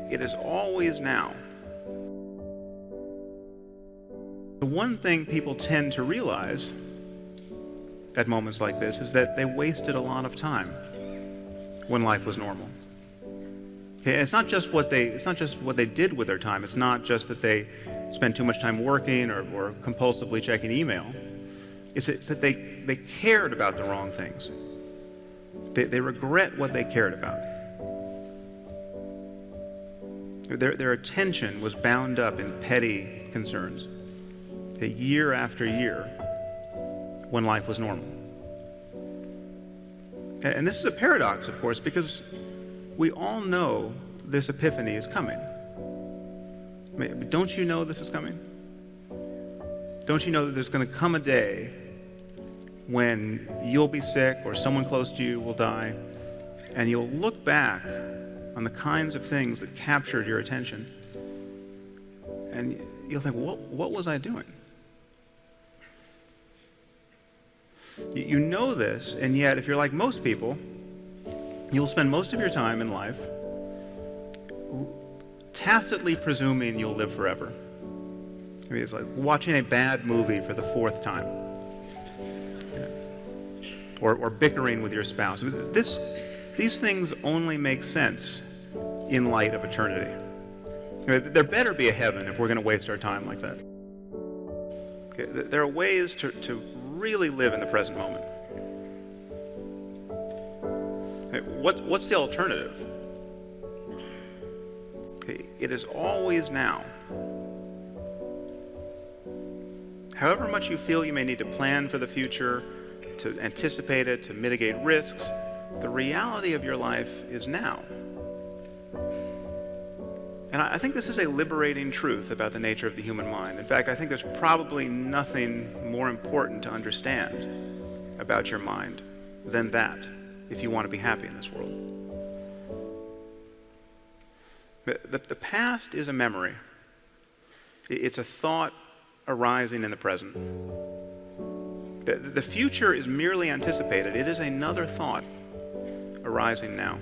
It is always now. The one thing people tend to realize at moments like this is that they wasted a lot of time when life was normal. Okay, it's not just what they did with their time. It's not just that they spent too much time working or compulsively checking email. It's that they cared about the wrong things. They regret what they cared about. Their attention was bound up in petty concerns, year after year, when life was normal. And this is a paradox, of course, because we all know this epiphany is coming. Don't you know this is coming? Don't you know that there's going to come a day when you'll be sick or someone close to you will die, and you'll look back on the kinds of things that captured your attention, and you'll think, what was I doing? You know this, and yet if you're like most people, you'll spend most of your time in life tacitly presuming you'll live forever. I mean, it's like watching a bad movie for the 4th time. Or bickering with your spouse. I mean, these things only make sense in light of eternity. I mean, there better be a heaven if we're going to waste our time like that. Okay, there are ways to really live in the present moment. Okay, what's the alternative? Okay, it is always now. However much you feel you may need to plan for the future, to anticipate it, to mitigate risks, the reality of your life is now. And I think this is a liberating truth about the nature of the human mind. In fact, I think there's probably nothing more important to understand about your mind than that, if you want to be happy in this world. The past is a memory. It's a thought arising in the present. The future is merely anticipated. It is another thought arising now.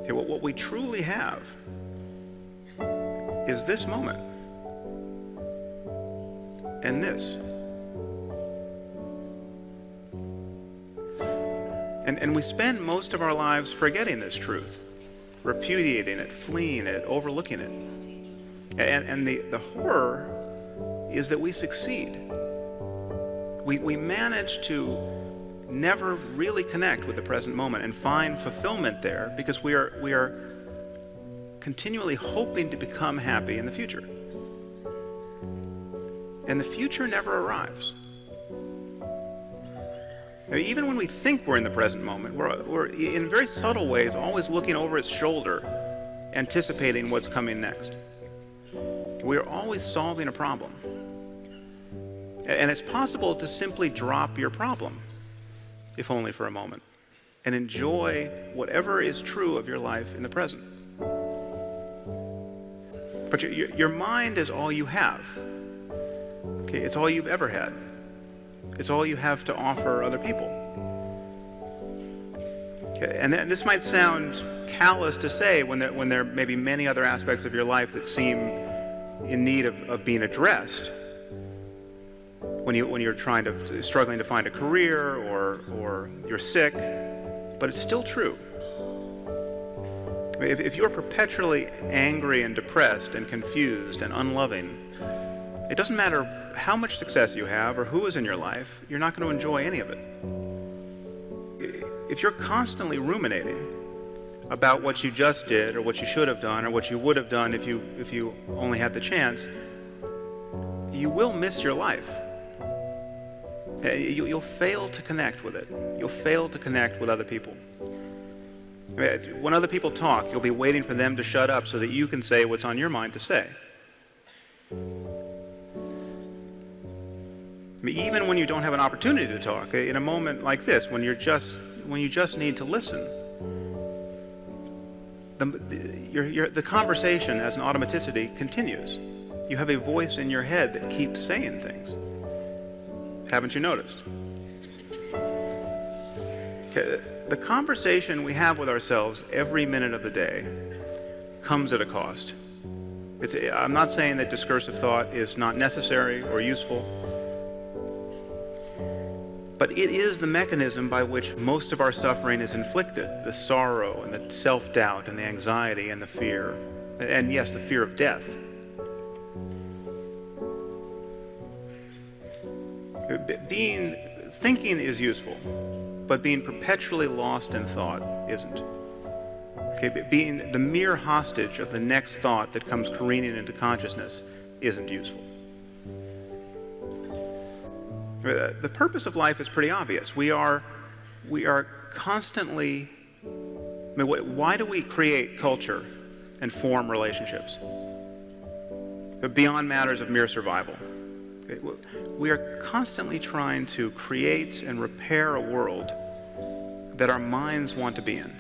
Okay, what we truly have is this moment and this. And we spend most of our lives forgetting this truth, repudiating it, fleeing it, overlooking it. And the horror is that we succeed. We manage to never really connect with the present moment and find fulfillment there because we are continually hoping to become happy in the future. And the future never arrives. I mean, even when we think we're in the present moment, we're in very subtle ways always looking over its shoulder, anticipating what's coming next. We are always solving a problem. And it's possible to simply drop your problem, if only for a moment, and enjoy whatever is true of your life in the present. But your mind is all you have. Okay, it's all you've ever had. It's all you have to offer other people. Okay, and this might sound callous to say when there may be many other aspects of your life that seem in need of being addressed. When you're struggling to find a career or you're sick, but it's still true. I mean, if you're perpetually angry and depressed and confused and unloving, it doesn't matter how much success you have or who is in your life, you're not going to enjoy any of it. If you're constantly ruminating about what you just did or what you should have done or what you would have done if you only had the chance, you will miss your life. You'll fail to connect with it. You'll fail to connect with other people. When other people talk, you'll be waiting for them to shut up so that you can say what's on your mind to say. I mean, even when you don't have an opportunity to talk, in a moment like this, when you just need to listen, the conversation as an automaticity continues. You have a voice in your head that keeps saying things. Haven't you noticed? the conversation we have with ourselves every minute of the day comes at a cost. I'm not saying that discursive thought is not necessary or useful, but it is the mechanism by which most of our suffering is inflicted, the sorrow and the self-doubt and the anxiety and the fear, and yes, the fear of death. Thinking is useful, but being perpetually lost in thought isn't. Okay, being the mere hostage of the next thought that comes careening into consciousness isn't useful. The purpose of life is pretty obvious. We are constantly, why do we create culture and form relationships? Beyond matters of mere survival. Okay, we are constantly trying to create and repair a world that our minds want to be in.